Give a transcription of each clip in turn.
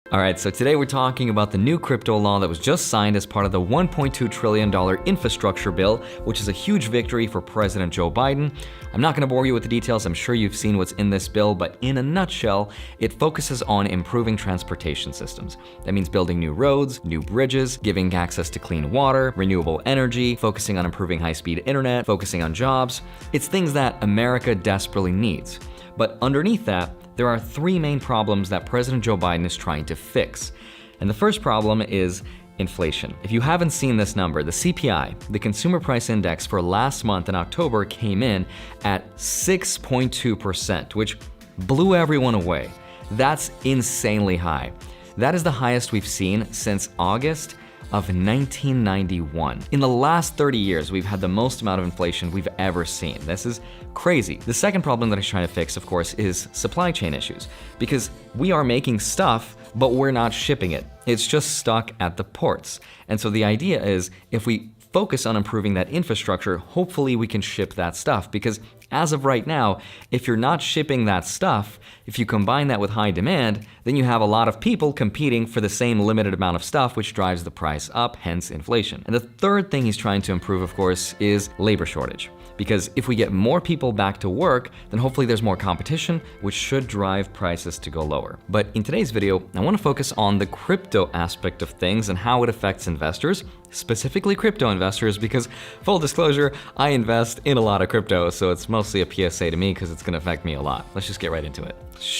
All right, so today we're talking about the new crypto law that was just signed as part of the $1.2 trillion infrastructure bill, which is a huge victory for President Joe Biden. I'm not going to bore you with the details. I'm sure you've seen what's in this bill, but in a nutshell, it focuses on improving transportation systems. That means building new roads, new bridges, giving access to clean water, renewable energy, focusing on improving high-speed internet, focusing on jobs. It's things that America desperately needs. But underneath that, there are three main problems that President Joe Biden is trying to fix. And the first problem is inflation. If you haven't seen this number, the CPI, the Consumer Price Index for last month in October came in at 6.2%, which blew everyone away. That's insanely high. That is the highest we've seen since August of 1991. In the last 30 years, we've had the most amount of inflation we've ever seen. This is crazy. The second problem that he's trying to fix, of course, is supply chain issues, because we are making stuff, but we're not shipping it. It's just stuck at the ports. And so the idea is, if we focus on improving that infrastructure, hopefully we can ship that stuff, because as of right now, if you're not shipping that stuff, if you combine that with high demand, then you have a lot of people competing for the same limited amount of stuff, which drives the price up, hence inflation. And the third thing he's trying to improve, of course, is labor shortage. Because if we get more people back to work, then hopefully there's more competition, which should drive prices to go lower. But in today's video, I want to focus on the crypto aspect of things and how it affects investors, specifically crypto investors, because full disclosure, I invest in a lot of crypto, so it's mostly a PSA to me because it's going to affect me a lot. Let's just get right into it.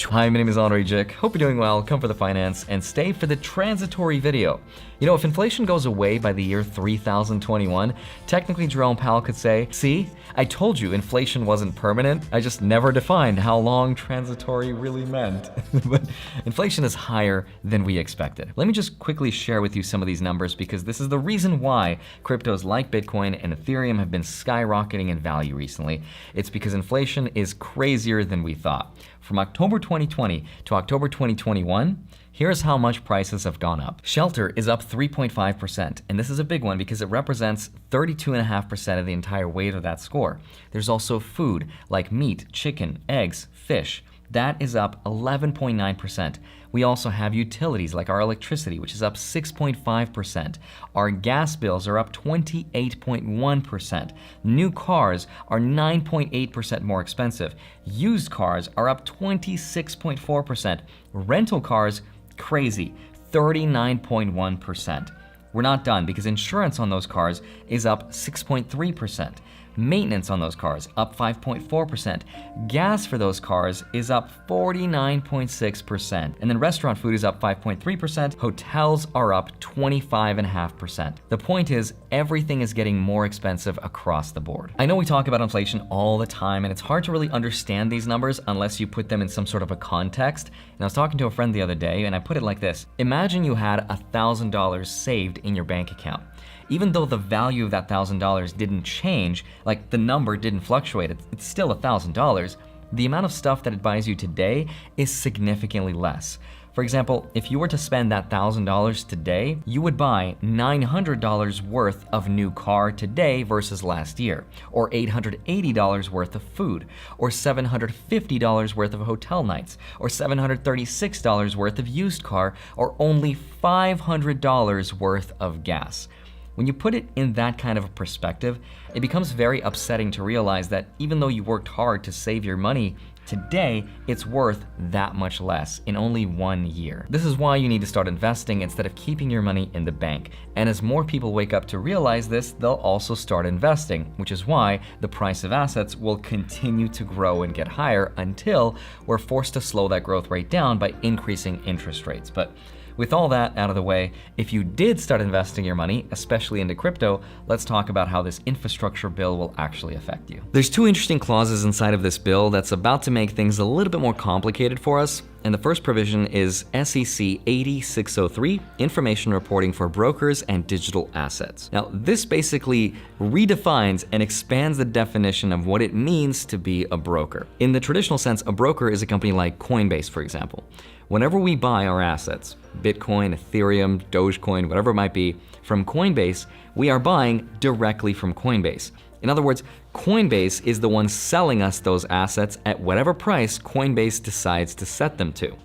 Hi, my name is Andre Jick. Hope you're doing well. Come for the finance and stay for the transitory video. You know, if inflation goes away by the year 3021, technically Jerome Powell could say, see, I told you inflation wasn't permanent. I just never defined how long transitory really meant. But inflation is higher than we expected. Let me just quickly share with you some of these numbers, because this is the reason why cryptos like Bitcoin and Ethereum have been skyrocketing in value recently. It's because inflation is crazier than we thought. From October 2020 to October 2021, here's how much prices have gone up. Shelter is up 3.5%, and this is a big one because it represents 32.5% of the entire weight of that score. There's also food like meat, chicken, eggs, fish. That is up 11.9%. We also have utilities like our electricity, which is up 6.5%. Our gas bills are up 28.1%. New cars are 9.8% more expensive. Used cars are up 26.4%. Rental cars, crazy, 39.1%. We're not done, because insurance on those cars is up 6.3%. Maintenance on those cars up 5.4%. Gas for those cars is up 49.6%. And then restaurant food is up 5.3%. Hotels are up 25.5%. The point is, everything is getting more expensive across the board. I know we talk about inflation all the time, and it's hard to really understand these numbers unless you put them in some sort of a context. And I was talking to a friend the other day, and I put it like this. Imagine you had $1,000 saved in your bank account. Even though the value of that $1,000 didn't change, like the number didn't fluctuate, it's still $1,000, the amount of stuff that it buys you today is significantly less. For example, if you were to spend that $1,000 today, you would buy $900 worth of new car today versus last year, or $880 worth of food, or $750 worth of hotel nights, or $736 worth of used car, or only $500 worth of gas. When you put it in that kind of a perspective, it becomes very upsetting to realize that even though you worked hard to save your money, today it's worth that much less in only 1 year. This is why you need to start investing instead of keeping your money in the bank. And as more people wake up to realize this, they'll also start investing, which is why the price of assets will continue to grow and get higher until we're forced to slow that growth rate down by increasing interest rates. But with all that out of the way, if you did start investing your money, especially into crypto, let's talk about how this infrastructure bill will actually affect you. There's two interesting clauses inside of this bill that's about to make things a little bit more complicated for us. And the first provision is SEC 8603, information reporting for brokers and digital assets. Now, this basically redefines and expands the definition of what it means to be a broker. In the traditional sense, a broker is a company like Coinbase, for example. Whenever we buy our assets, Bitcoin, Ethereum, Dogecoin, whatever it might be, from Coinbase, we are buying directly from Coinbase. In other words, Coinbase is the one selling us those assets at whatever price Coinbase decides to set them to.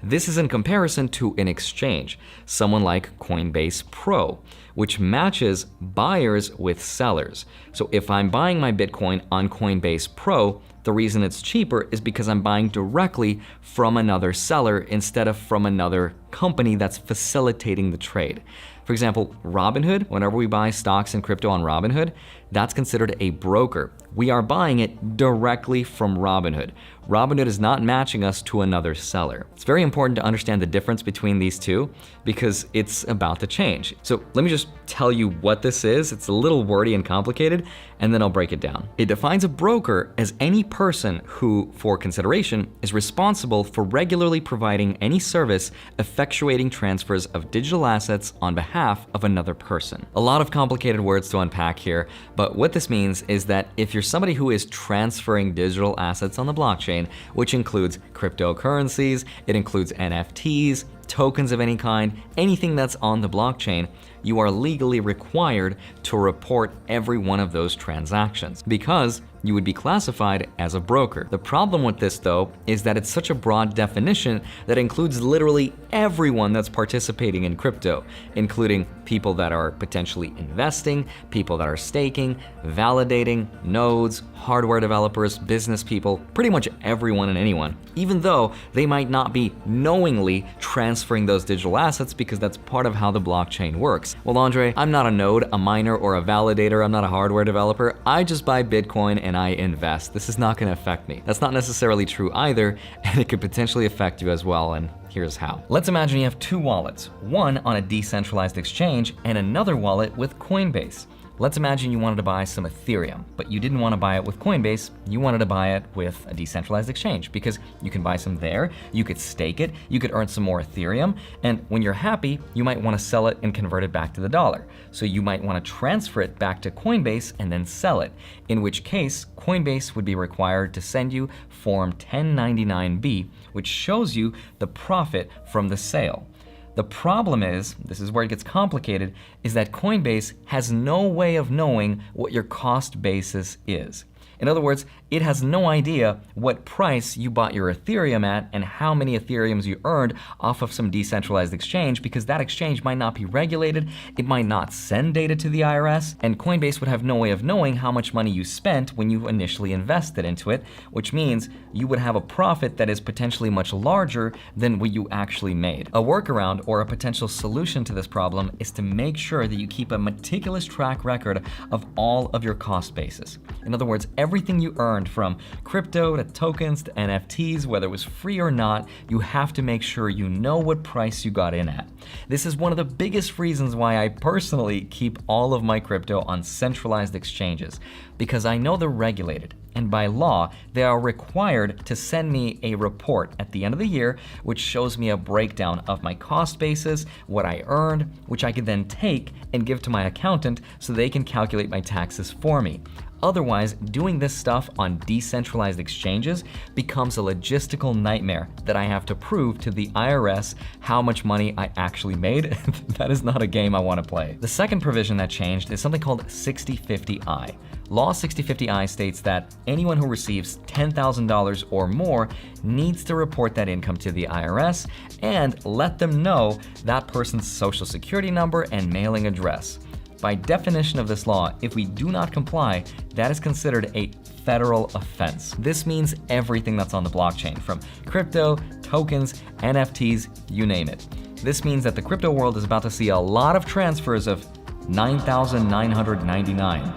This is in comparison to an exchange, someone like Coinbase Pro, which matches buyers with sellers. So if I'm buying my Bitcoin on Coinbase Pro, the reason it's cheaper is because I'm buying directly from another seller instead of from another company that's facilitating the trade. For example, Robinhood, whenever we buy stocks and crypto on Robinhood, that's considered a broker. We are buying it directly from Robinhood. Robinhood is not matching us to another seller. It's very important to understand the difference between these two because it's about to change. So let me just tell you what this is. It's a little wordy and complicated, and then I'll break it down. It defines a broker as any person who, for consideration, is responsible for regularly providing any service effectuating transfers of digital assets on behalf of another person. A lot of complicated words to unpack here, but what this means is that if you're somebody who is transferring digital assets on the blockchain, which includes cryptocurrencies, it includes NFTs, tokens of any kind, anything that's on the blockchain, you are legally required to report every one of those transactions because you would be classified as a broker. The problem with this, though, is that it's such a broad definition that includes literally everyone that's participating in crypto, including people that are potentially investing, people that are staking, validating, nodes, hardware developers, business people, pretty much everyone and anyone, even though they might not be knowingly transferring those digital assets because that's part of how the blockchain works. Well, Andre, I'm not a node, a miner, or a validator. I'm not a hardware developer. I just buy Bitcoin and I invest. This is not going to affect me. That's not necessarily true either, and it could potentially affect you as well, and here's how. Let's imagine you have two wallets, one on a decentralized exchange and another wallet with Coinbase. Let's imagine you wanted to buy some Ethereum, but you didn't want to buy it with Coinbase, you wanted to buy it with a decentralized exchange because you can buy some there, you could stake it, you could earn some more Ethereum, and when you're happy, you might want to sell it and convert it back to the dollar. So you might want to transfer it back to Coinbase and then sell it, in which case Coinbase would be required to send you Form 1099-B, which shows you the profit from the sale. The problem is, this is where it gets complicated, is that Coinbase has no way of knowing what your cost basis is. In other words, it has no idea what price you bought your Ethereum at and how many Ethereums you earned off of some decentralized exchange because that exchange might not be regulated, it might not send data to the IRS, and Coinbase would have no way of knowing how much money you spent when you initially invested into it, which means you would have a profit that is potentially much larger than what you actually made. A workaround or a potential solution to this problem is to make sure that you keep a meticulous track record of all of your cost basis. In other words, everything you earned from crypto to tokens to NFTs, whether it was free or not, you have to make sure you know what price you got in at. This is one of the biggest reasons why I personally keep all of my crypto on centralized exchanges, because I know they're regulated. And by law, they are required to send me a report at the end of the year, which shows me a breakdown of my cost basis, what I earned, which I can then take and give to my accountant so they can calculate my taxes for me. Otherwise, doing this stuff on decentralized exchanges becomes a logistical nightmare that I have to prove to the IRS how much money I actually made. That is not a game I want to play. The second provision that changed is something called 6050I. Law 6050I states that anyone who receives $10,000 or more needs to report that income to the IRS and let them know that person's social security number and mailing address. By definition of this law, if we do not comply, that is considered a federal offense. This means everything that's on the blockchain, from crypto, tokens, NFTs, you name it. This means that the crypto world is about to see a lot of transfers of 9,999.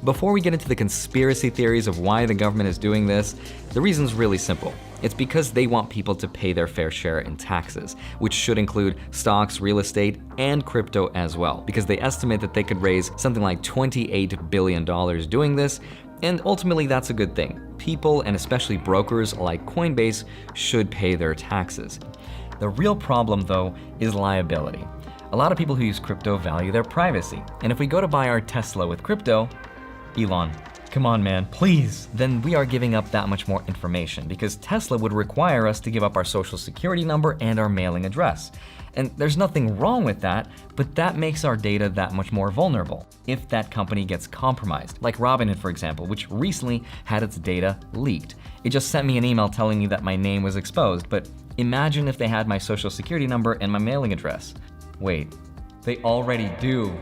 Before we get into the conspiracy theories of why the government is doing this, the reason's really simple. It's because they want people to pay their fair share in taxes, which should include stocks, real estate, and crypto as well, because they estimate that they could raise something like $28 billion doing this, and ultimately that's a good thing. People, and especially brokers like Coinbase, should pay their taxes. The real problem, though, is liability. A lot of people who use crypto value their privacy, and if we go to buy our Tesla with crypto, Elon, come on, man, please. Then we are giving up that much more information because Tesla would require us to give up our social security number and our mailing address. And there's nothing wrong with that, but that makes our data that much more vulnerable if that company gets compromised. Like Robinhood, for example, which recently had its data leaked. It just sent me an email telling me that my name was exposed, but imagine if they had my social security number and my mailing address. Wait, they already do.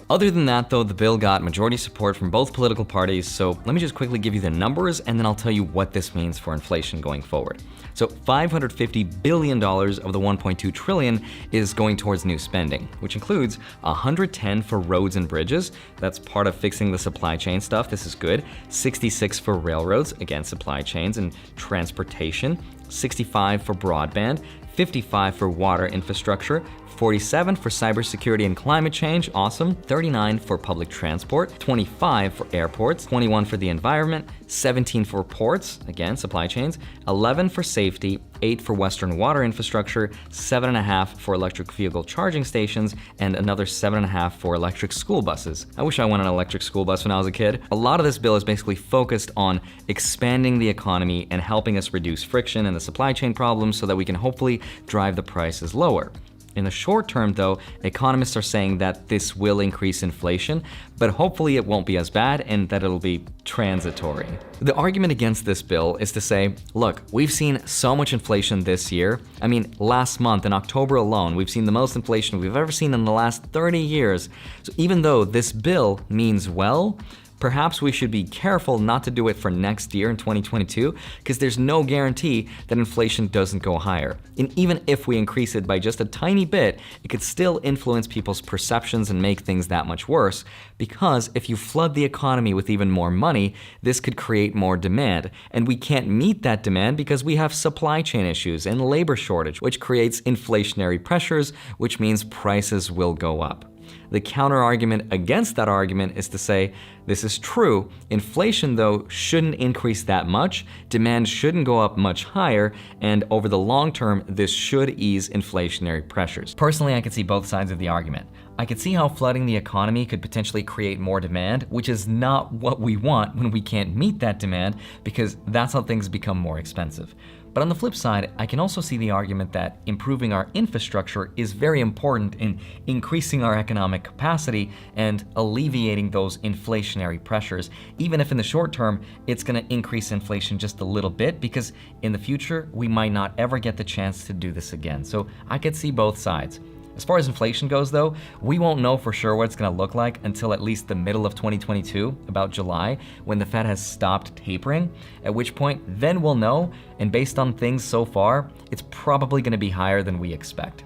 Other than that though, the bill got majority support from both political parties, so let me just quickly give you the numbers and then I'll tell you what this means for inflation going forward. So $550 billion of the $1.2 trillion is going towards new spending, which includes $110 for roads and bridges. That's part of fixing the supply chain stuff. This is good. $66 for railroads, again, supply chains and transportation. $65 for broadband. $55 for water infrastructure. $47 for cybersecurity and climate change, awesome. $39 for public transport, $25 for airports, $21 for the environment, $17 for ports, again, supply chains, $11 for safety, $8 for Western water infrastructure, $7.5 for electric vehicle charging stations, and another $7.5 for electric school buses. I wish I wanted an electric school bus when I was a kid. A lot of this bill is basically focused on expanding the economy and helping us reduce friction and the supply chain problems so that we can hopefully drive the prices lower. In the short term though, economists are saying that this will increase inflation, but hopefully it won't be as bad and that it'll be transitory. The argument against this bill is to say, look, we've seen so much inflation this year. I mean, last month in October alone, we've seen the most inflation we've ever seen in the last 30 years. So even though this bill means well, perhaps we should be careful not to do it for next year in 2022, because there's no guarantee that inflation doesn't go higher. And even if we increase it by just a tiny bit, it could still influence people's perceptions and make things that much worse, because if you flood the economy with even more money, this could create more demand. And we can't meet that demand because we have supply chain issues and labor shortage, which creates inflationary pressures, which means prices will go up. The counter-argument against that argument is to say, this is true, inflation though shouldn't increase that much, demand shouldn't go up much higher, and over the long term, this should ease inflationary pressures. Personally, I could see both sides of the argument. I could see how flooding the economy could potentially create more demand, which is not what we want when we can't meet that demand, because that's how things become more expensive. But on the flip side, I can also see the argument that improving our infrastructure is very important in increasing our economic capacity and alleviating those inflationary pressures, even if in the short term, it's gonna increase inflation just a little bit, because in the future, we might not ever get the chance to do this again. So I could see both sides. As far as inflation goes though, we won't know for sure what it's gonna look like until at least the middle of 2022, about July, when the Fed has stopped tapering, at which point then we'll know, and based on things so far, it's probably gonna be higher than we expect.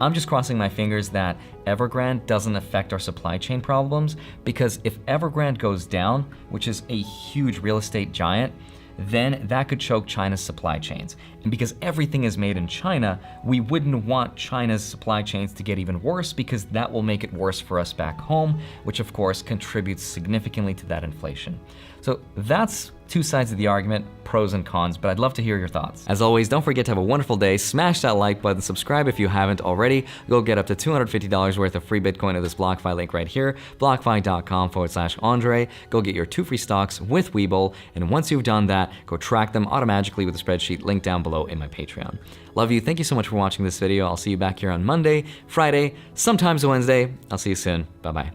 I'm just crossing my fingers that Evergrande doesn't affect our supply chain problems, because if Evergrande goes down, which is a huge real estate giant, then that could choke China's supply chains. And because everything is made in China, we wouldn't want China's supply chains to get even worse, because that will make it worse for us back home, which of course contributes significantly to that inflation. So that's two sides of the argument, pros and cons, but I'd love to hear your thoughts. As always, don't forget to have a wonderful day. Smash that like button, subscribe if you haven't already. Go get up to $250 worth of free Bitcoin at this BlockFi link right here, blockfi.com/Andre. Go get your 2 free stocks with Webull, and once you've done that, go track them automatically with a spreadsheet linked down below in my Patreon. Love you, thank you so much for watching this video. I'll see you back here on Monday, Friday, sometimes Wednesday. I'll see you soon, bye-bye.